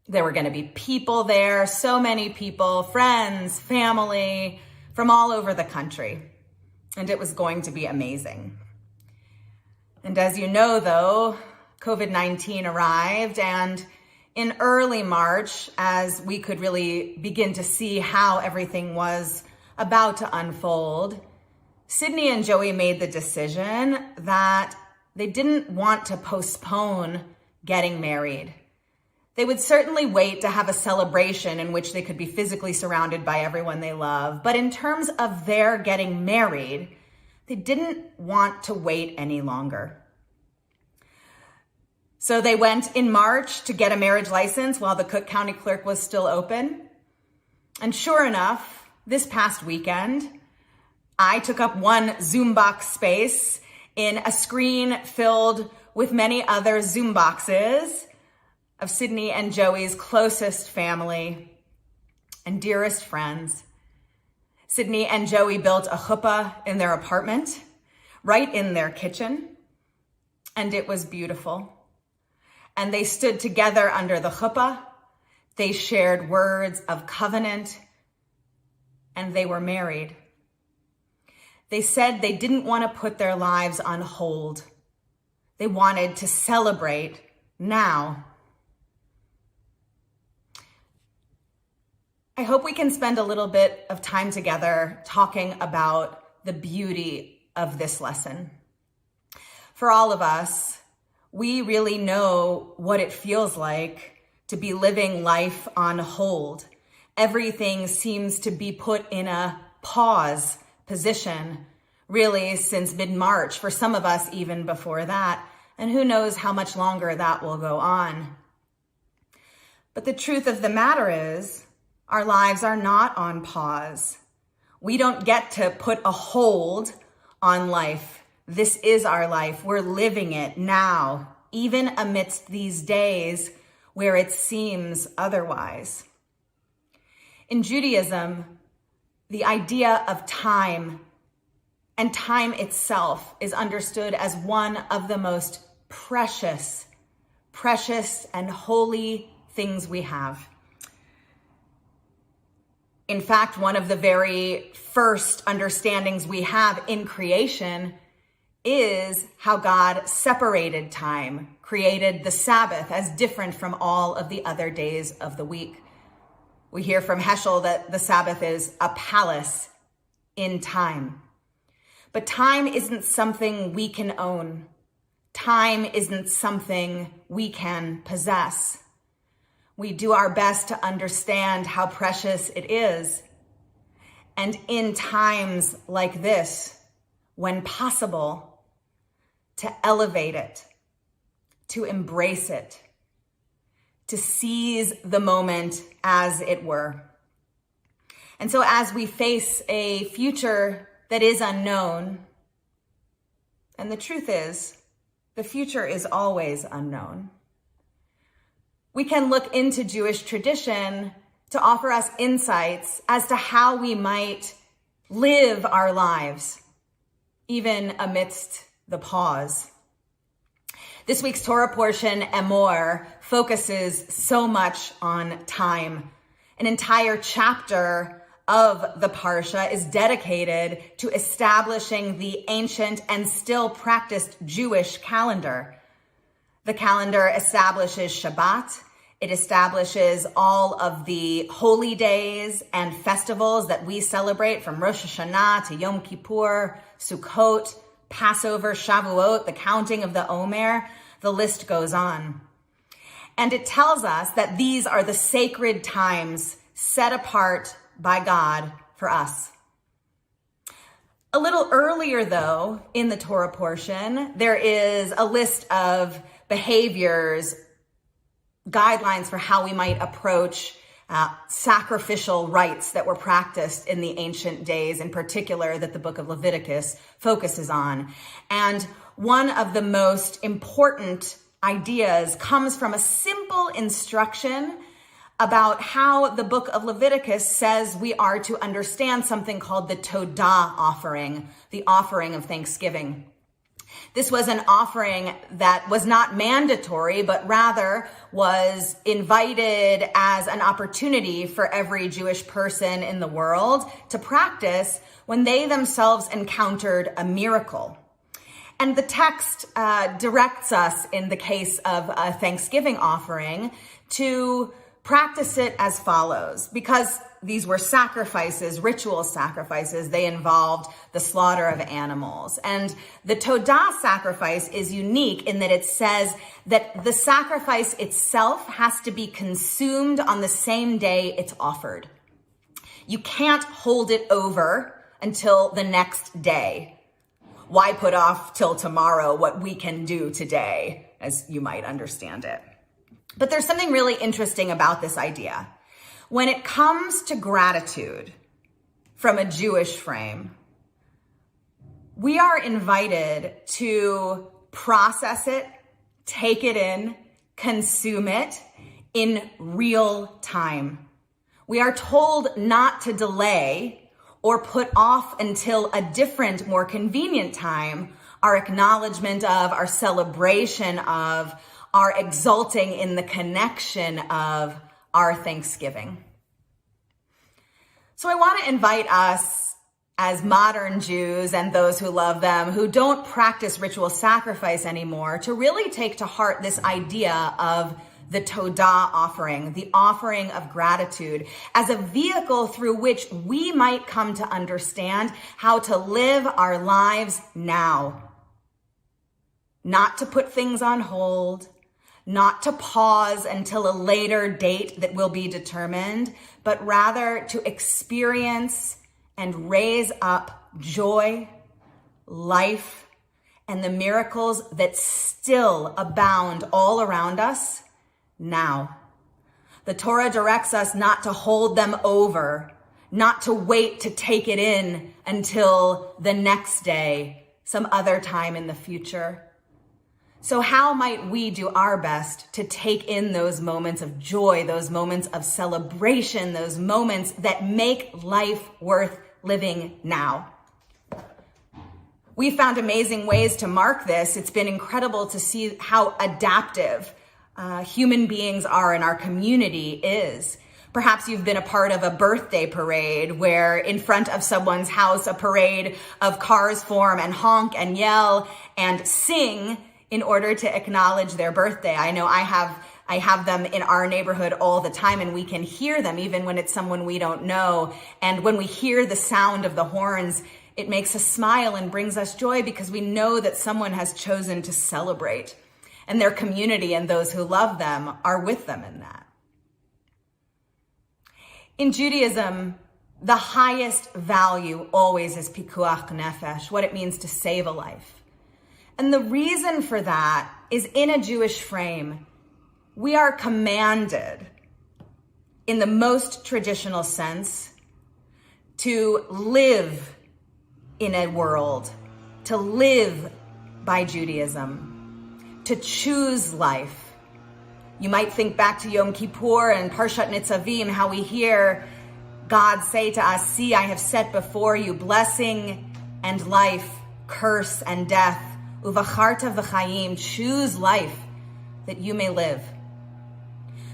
There were going to be people there, so many people, friends, family from all over the country. And it was going to be amazing. And as you know, though, COVID-19 arrived, and in early March, as we could really begin to see how everything was about to unfold, Sydney and Joey made the decision that they didn't want to postpone getting married. They would certainly wait to have a celebration in which they could be physically surrounded by everyone they love. But in terms of their getting married, they didn't want to wait any longer. So they went in March to get a marriage license while the Cook County clerk was still open. And sure enough, this past weekend, I took up one Zoom box space in a screen filled with many other Zoom boxes of Sydney and Joey's closest family and dearest friends. Sydney and Joey built a chuppah in their apartment, right in their kitchen, and it was beautiful. And they stood together under the chuppah. They shared words of covenant, and they were married. They said they didn't want to put their lives on hold. They wanted to celebrate now. I hope we can spend a little bit of time together talking about the beauty of this lesson. For all of us, we really know what it feels like to be living life on hold. Everything seems to be put in a pause position, really since mid-March, for some of us even before that, and who knows how much longer that will go on. But the truth of the matter is, our lives are not on pause. We don't get to put a hold on life. This is our life. We're living it now, even amidst these days where it seems otherwise. In Judaism, the idea of time and time itself is understood as one of the most precious and holy things we have. In fact, one of the very first understandings we have in creation is how God separated time, created the Sabbath as different from all of the other days of the week. We hear from Heschel that the Sabbath is a palace in time. But time isn't something we can own. Time isn't something we can possess. We do our best to understand how precious it is. And in times like this, when possible, to elevate it, to embrace it, to seize the moment as it were. And so as we face a future that is unknown, and the truth is, the future is always unknown, we can look into Jewish tradition to offer us insights as to how we might live our lives, even amidst the pause. This week's Torah portion, Emor, focuses so much on time. An entire chapter of the Parsha is dedicated to establishing the ancient and still practiced Jewish calendar. The calendar establishes Shabbat. It establishes all of the holy days and festivals that we celebrate, from Rosh Hashanah to Yom Kippur, Sukkot, Passover, Shavuot, the counting of the Omer. The list goes on. And it tells us that these are the sacred times set apart by God for us. A little earlier, though, in the Torah portion, there is a list of behaviors, guidelines for how we might approach sacrificial rites that were practiced in the ancient days, in particular that the book of Leviticus focuses on. And one of the most important ideas comes from a simple instruction about how the book of Leviticus says we are to understand something called the Todah offering, the offering of thanksgiving. This was an offering that was not mandatory, but rather was invited as an opportunity for every Jewish person in the world to practice when they themselves encountered a miracle. And the text directs us, in the case of a Thanksgiving offering, to practice it as follows. Because these were sacrifices, ritual sacrifices, they involved the slaughter of animals. And the Todah sacrifice is unique in that it says that the sacrifice itself has to be consumed on the same day it's offered. You can't hold it over until the next day. Why put off till tomorrow what we can do today, as you might understand it? But there's something really interesting about this idea. When it comes to gratitude from a Jewish frame, we are invited to process it, take it in, consume it in real time. We are told not to delay or put off until a different, more convenient time our acknowledgement of, our celebration of, our exulting in the connection of our Thanksgiving. So I want to invite us as modern Jews and those who love them, who don't practice ritual sacrifice anymore, to really take to heart this idea of the Todah offering, the offering of gratitude, as a vehicle through which we might come to understand how to live our lives now. Not to put things on hold, not to pause until a later date that will be determined, but rather to experience and raise up joy, life, and the miracles that still abound all around us now. The Torah directs us not to hold them over, not to wait to take it in until the next day, some other time in the future. So how might we do our best to take in those moments of joy, those moments of celebration, those moments that make life worth living now? We found amazing ways to mark this. It's been incredible to see how adaptive human beings are and our community is. Perhaps you've been a part of a birthday parade where in front of someone's house, a parade of cars form and honk and yell and sing in order to acknowledge their birthday. I know I have them in our neighborhood all the time, and we can hear them even when it's someone we don't know. And when we hear the sound of the horns, it makes us smile and brings us joy because we know that someone has chosen to celebrate, and their community and those who love them are with them in that. In Judaism, the highest value always is pikuach nefesh, what it means to save a life. And the reason for that is, in a Jewish frame, we are commanded, in the most traditional sense, to live in a world, to live by Judaism, to choose life. You might think back to Yom Kippur and Parshat Nitzavim, how we hear God say to us, "See, I have set before you blessing and life, curse and death. Uvacharta v'chayim, choose life that you may live."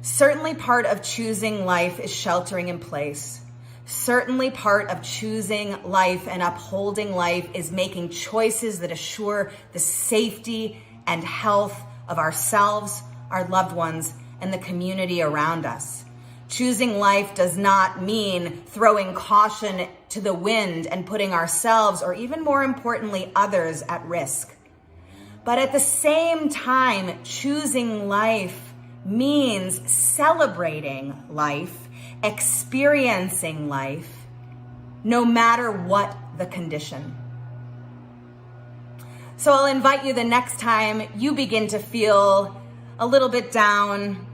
Certainly part of choosing life is sheltering in place. Certainly part of choosing life and upholding life is making choices that assure the safety and health of ourselves, our loved ones, and the community around us. Choosing life does not mean throwing caution to the wind and putting ourselves, or even more importantly, others, at risk. But at the same time, choosing life means celebrating life, experiencing life, no matter what the condition. So I'll invite you the next time you begin to feel a little bit down,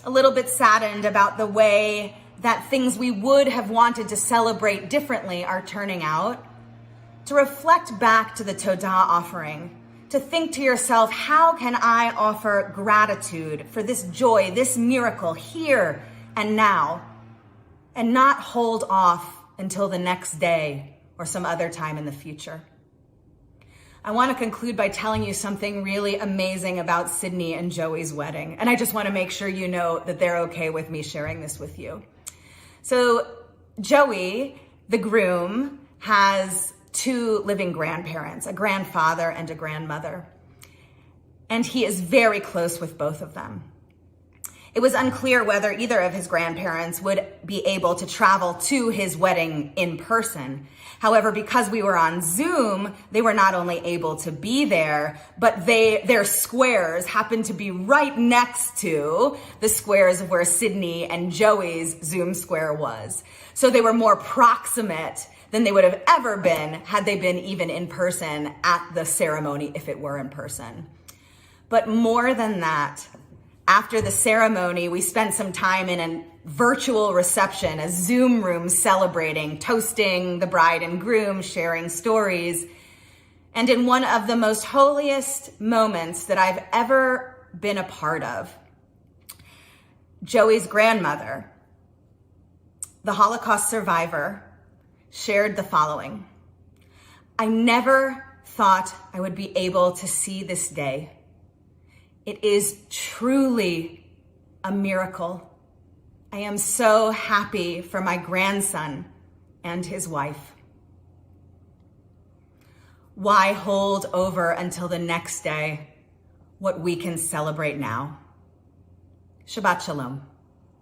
a little bit saddened about the way that things we would have wanted to celebrate differently are turning out, to reflect back to the Todah offering, to think to yourself, how can I offer gratitude for this joy, this miracle here and now, and not hold off until the next day or some other time in the future? I want to conclude by telling you something really amazing about Sydney and Joey's wedding. And I just want to make sure you know that they're okay with me sharing this with you. So Joey, the groom, has 2 living grandparents, a grandfather and a grandmother. And he is very close with both of them. It was unclear whether either of his grandparents would be able to travel to his wedding in person. However, because we were on Zoom, they were not only able to be there, but their squares happened to be right next to the squares of where Sydney and Joey's Zoom square was. So they were more proximate than they would have ever been had they been even in person at the ceremony if it were in person. But more than that, after the ceremony, we spent some time in a virtual reception, a Zoom room celebrating, toasting the bride and groom, sharing stories. And in one of the most holiest moments that I've ever been a part of, Joey's grandmother, the Holocaust survivor, shared the following. I never thought I would be able to see this day. It is truly a miracle. I am so happy for my grandson and his wife. Why hold over until the next day what we can celebrate now? Shabbat Shalom.